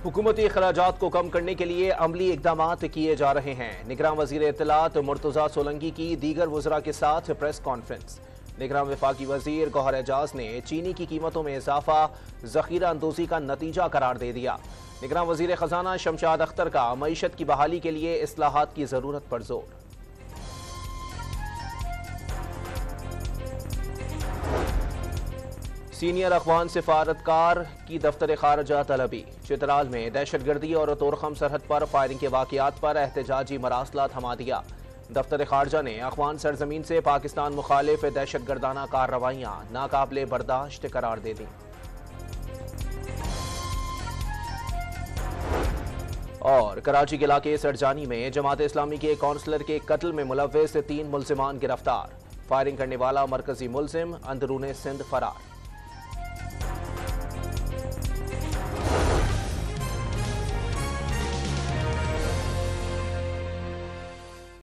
हुकूमती अखराजात को कम करने के लिए अमली इकदाम किए जा रहे हैं। निगरान वजीर इत्तलात मुर्तजा सोलंकी की दीगर वज़रा के साथ प्रेस कॉन्फ्रेंस। निगरान वफाकी वजीर गौहर एजाज ने चीनी की कीमतों में इजाफा जखीरा अंदोजी का नतीजा करार दे दिया। निगरान वजीर खजाना शमशाद अख्तर का मईशत की बहाली के लिए इस्लाहात की जरूरत पर जोर। सीनियर अफगान सिफारतकार की दफ्तर खारजा तलबी। चित्राल में दहशतगर्दी और तोरखम सरहद पर फायरिंग के वाकयात पर एहतजाजी मरासला थमा दिया। दफ्तर खारजा ने अफगान सरजमीन से पाकिस्तान मुखालिफ दहशतगर्दाना कार्रवाइयां नाकाबिले बर्दाश्त करार दे दी। और कराची के इलाके सरजानी में जमात इस्लामी के काउंसलर के कत्ल में मुलव्विस 3 मुल्जिमान गिरफ्तार। फायरिंग करने वाला मरकजी मुल्जिम अंदरूने सिंध फरार।